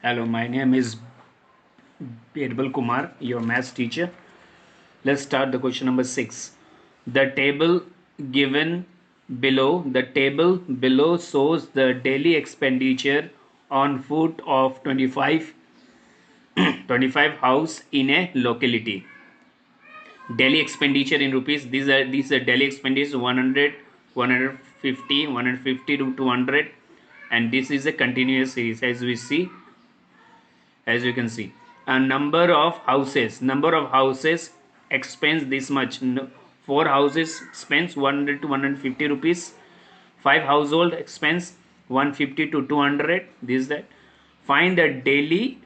Hello, my name is Birbal Kumar, your maths teacher. Let's start the question number 6. Given the table below shows the daily expenditure on food of 25 house in a locality. Daily expenditure in rupees. These are daily expenditures 100, 150, 150 to 200, and this is a continuous series as you can see. A number of houses expense this much. Four houses spends 100 to 150 rupees. Five household expense 150 to 200. This that. Find the daily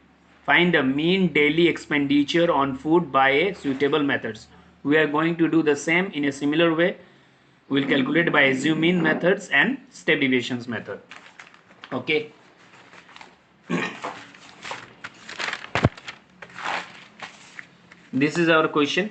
find the mean daily expenditure on food by a suitable methods. We are going to do the same in a similar way. We'll calculate by assume mean methods and step deviations method. Okay. This is our question.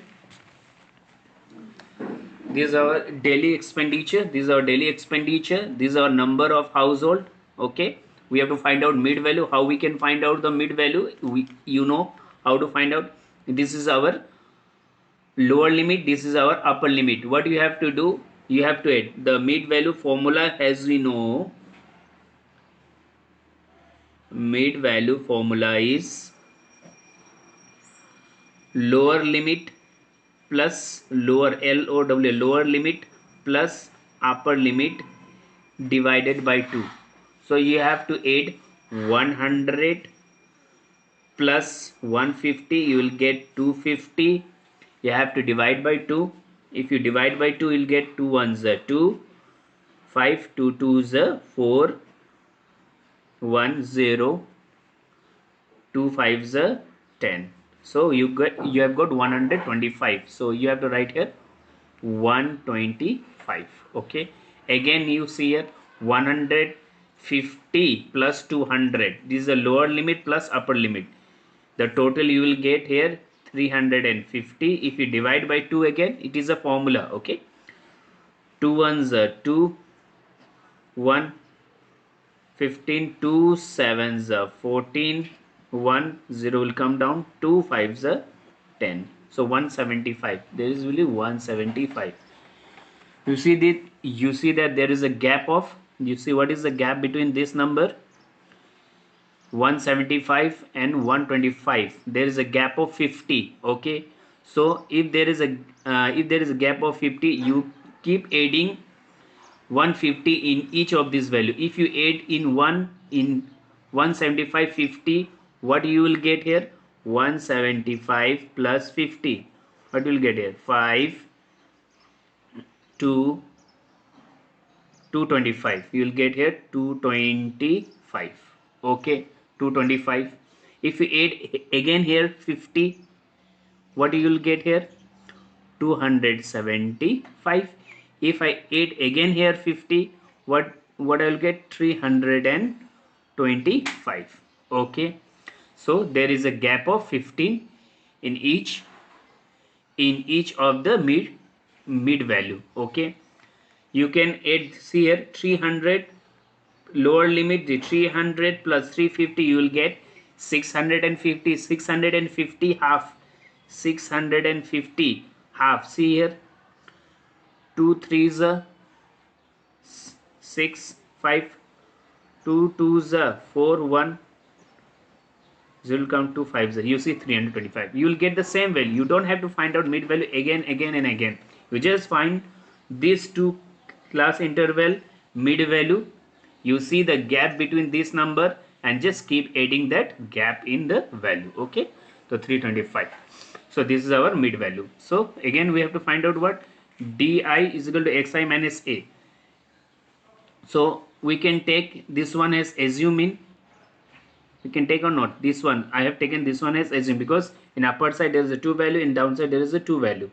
This is our daily expenditure. This is our daily expenditure. This is our number of household. Okay. We have to find out mid value. How we can find out the mid value? You know how to find out. This is our lower limit. This is our upper limit. What you have to do? You have to add the mid value formula. As we know, mid value formula is lower limit plus lower limit plus upper limit divided by 2. So you have to add 100 plus 150, you will get 250. You have to divide by 2. If you divide by 2, you'll get 2 ones are 2, 5, 2 twos are 4, 1 0, 2 fives are 10. So you have got 125. So you have to write here 125. Okay. Again you see here 150 plus 200. This is the lower limit plus upper limit. The total you will get here 350. If you divide by 2 again, it is a formula. Okay. 2 ones are 2, 1, 15, 2 sevens are 14, 1 0 will come down, 2 fives are 10. So 175. There is really 175. You see that there is a gap of, you see what is the gap between this number 175 and 125. There is a gap of 50. Okay. So if there is a gap of 50, you keep adding 150 in each of this value. If you add in 175 50, what you will get here? 175 plus 50. What will get here? 5 2 225. You will get here 225. Okay, 225. If you add again here 50, what you will get here? 275. If I add again here 50, what I will get? 325. Okay, so there is a gap of 15 in each of the mid value. Okay, you can add, see here 300 lower limit, the 300 plus 350, you will get 650. 650 half, 650 half. See here 2 threes are 6, 5, 2 twos are 4, 1 0 will come 2 5s. You see 325. You will get the same value. You don't have to find out mid value again and again. You just find these two class interval mid value. You see the gap between this number and just keep adding that gap in the value. Okay, so 325. So this is our mid value. So again we have to find out what di is equal to xi minus a. So we can take this one as assume in. We can take or not this one. I have taken this one as assume because in upper side there is a 2 value, in downside there is a 2 value.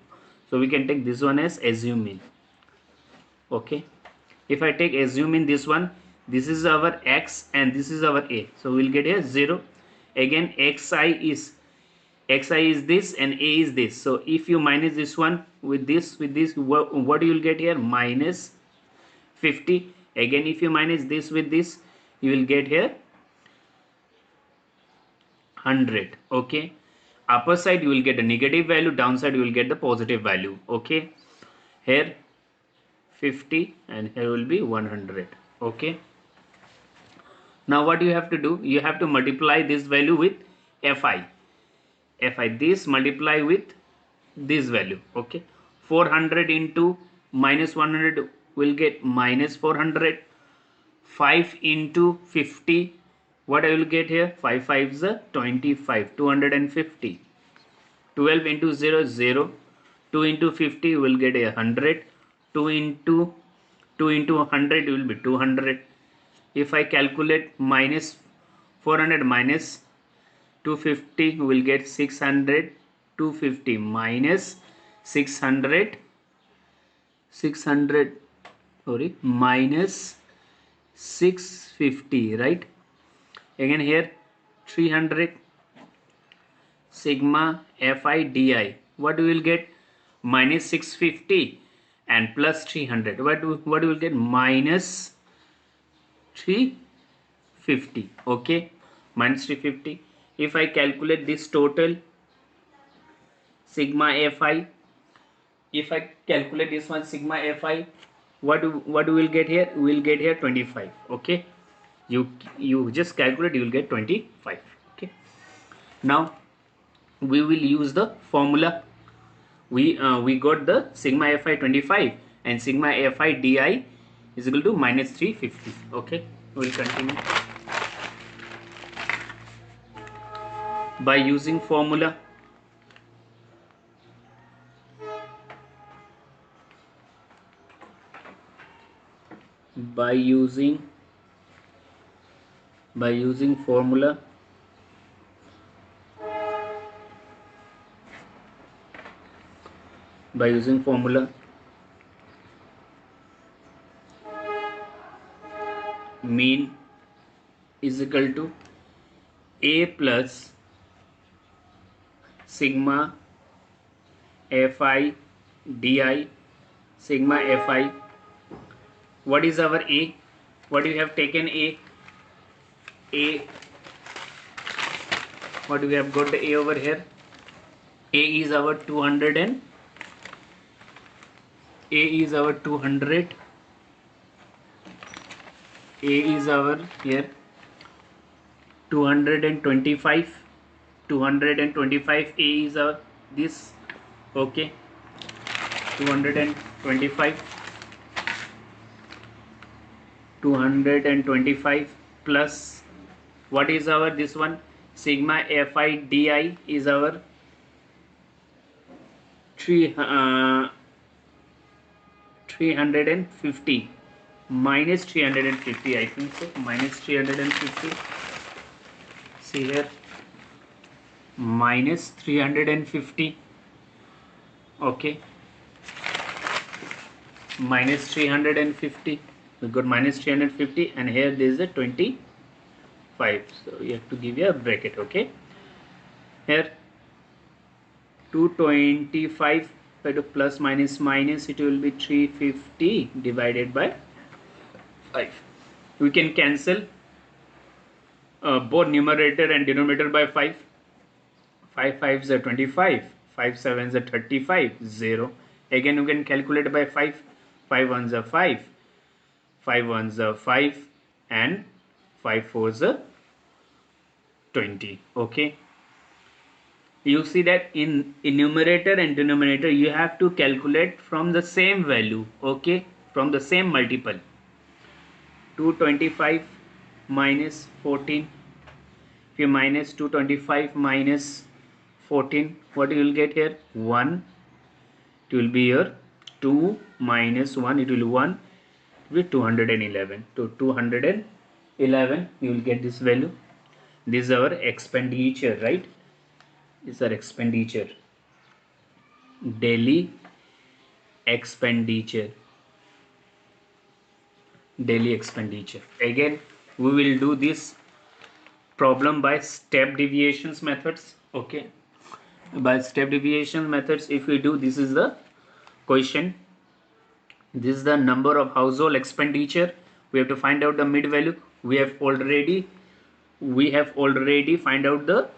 So we can take this one as assume in. Okay, if I take assume in this one, this is our x and this is our a, so we'll get here 0. Again xi is this and a is this. So if you minus this one with this what you will get here? Minus 50. Again if you minus this with this, you will get here 100. Okay, upper side you will get a negative value, downside you will get the positive value. Okay, here 50 and here will be 100. Okay, now what you have to do, you have to multiply this value with fi. This multiply with this value. Okay, 400 into minus 100 will get minus 400. 5 into 50, what I will get here, 5 5s are 25, 250. 12 into 0 0. 2 into 50 will get 100. 2 into 100 will be 200. If I calculate minus 400 minus 250, will get 600. 250 minus 600, sorry, minus 650, right? Again here 300 sigma fi di, what we will get, minus 650 and plus 300, what we will get, minus 350. Okay, minus 350. If I calculate this total sigma fi, if I calculate this one sigma fi, what we will get here, we will get here 25. Okay, you just calculate, you will get 25. Okay, now we will use the formula. We got the sigma fi 25 and sigma fi di is equal to minus 350. Okay, we will continue by using formula. By using formula, mean is equal to a plus sigma fi di. Sigma fi, what is our a, what you have taken a, what we have got the a over here, a is our 200 and a is our 200, a is our here 225, 225, a is our this. Okay, 225 plus what is our this one, sigma fi di is our 350 minus 350, I think so, minus 350. See here, minus 350. Okay, minus 350, we got minus 350 and here there is a 25, so you have to give you a bracket. Okay, here 225 to plus minus minus, it will be 350 divided by 5. We can cancel both numerator and denominator by 5. 5 5s are 25, 5 7s are 35, 0. Again you can calculate by 5. 5 1s are 5, 5 1s are 5 and 5 4s are 20. Okay, you see that in numerator and denominator you have to calculate from the same value. Okay, from the same multiple. 225 minus 14, if you minus 225 minus 14, what you will get here, 1. It will be here 2 minus 1, it will be 1, with 211. To 211 you will get this value. This is our expenditure, right? This is our expenditure, daily expenditure. Again we will do this problem by step deviations methods. Okay, by step deviation methods, if we do, this is the question, this is the number of household expenditure, we have to find out the mid value. We have already find out the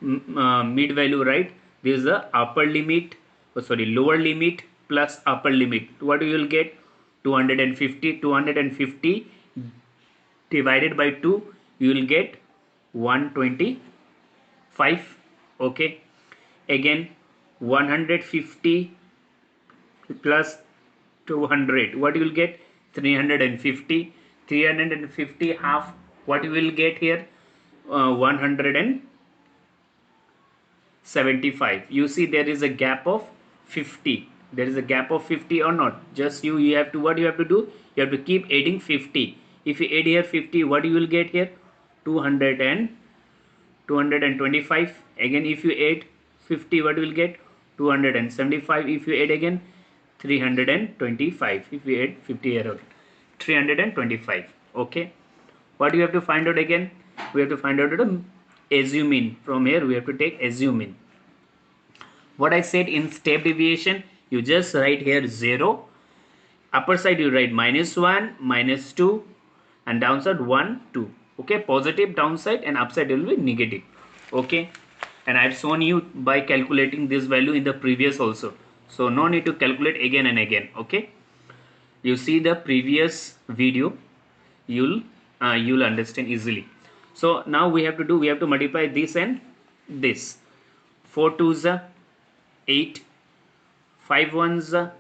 mid value, right? This is the upper limit, lower limit plus upper limit. What you will get? 250. 250 divided by 2, you will get 125. Okay, again 150 plus 200, what you will get? 350. 350 half, what you will get here? 175. You see there is a gap of 50. There is a gap of 50 or not? Just you have to, what you have to do? You have to keep adding 50. If you add here 50, what you will get here? 200 and 225. Again if you add 50, what you will get? 275. If you add again 325. If you add 50 error, 325. Okay, what you have to find out again? We have to find out the assume in. From here we have to take assume in. What I said in step deviation, you just write here 0. Upper side you write -1, -2, and downside 1, 2. Okay, positive downside and upside will be negative. Okay, and I've shown you by calculating this value in the previous also, so no need to calculate again and again. Okay, you see the previous video, you'll understand easily. So now we have to do, we have to multiply this and this. 4 2s are 8, 5 1s are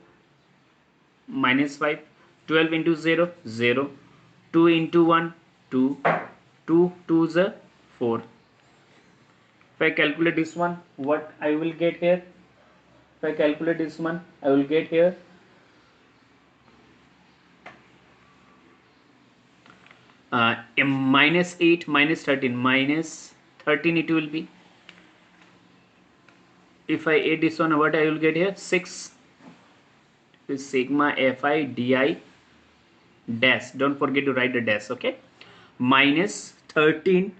-5, 12 into 0 0, 2 into 1 2, 2 2s are 4. If I calculate this one, what I will get here? If I calculate this one, I will get here a -8 -13, -13 it will be. If I add this one, what I will get here? 6 is sigma fi di dash. Don't forget to write the dash. Okay, -13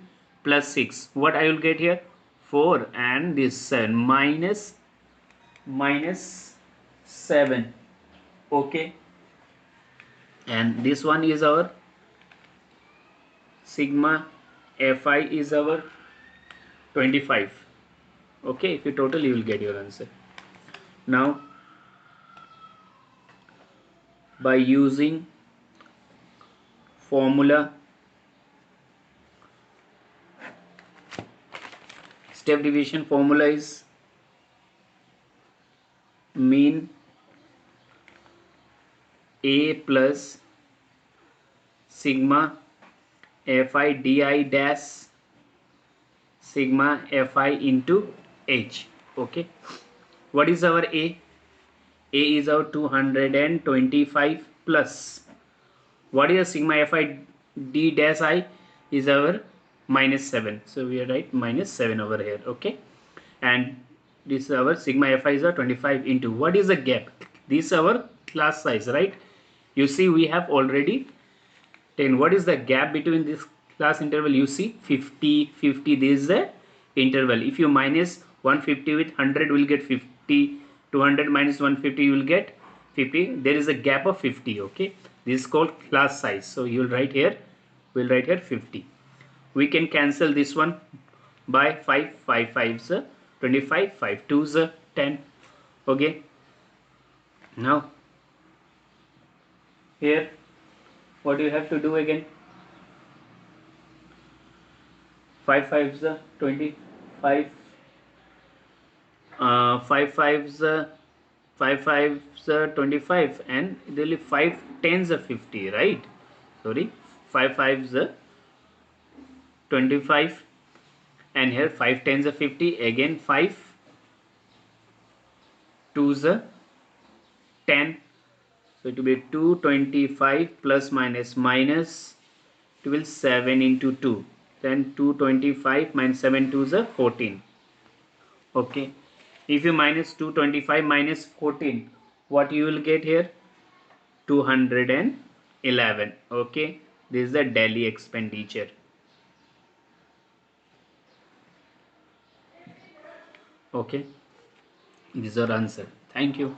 plus 6. What I will get here? 4 and this 7 -7. Okay, and this one is our sigma fi is our 25. Okay, if you total, you will get your answer. Now by using formula, step deviation formula is mean A plus sigma fi di dash sigma fi into h. Okay, what is our A? A is our 225 plus, what is sigma fi d dash I? Is our -7. So we are right -7 over here. Okay, and this is our sigma fi is our 25 into, what is the gap? This is our class size, right? You see we have already 10. What is the gap between this class interval? You see 50 50. This is the interval. If you minus 150 with 100, will get 50. 200 minus 150, you will get 50. There is a gap of 50. Okay, this is called class size. So you will write here, we'll write here 50. We can cancel this one by 5 5 5s 25, 5 2s 10. Okay, now here what you have to do again? 5 5s 25, 5 5s 5 5s 25, and really 5 10s 50, right? Sorry, 5 5s 25, and here 5 10s 50. Again 5 2s 10. So it will be 225 plus minus it will 7 into 2. Then 225 minus 7 2s are 14. Okay, if you minus 225 minus 14, what you will get here? 211. Okay, this is the daily expenditure. Okay, this is our answer. Thank you.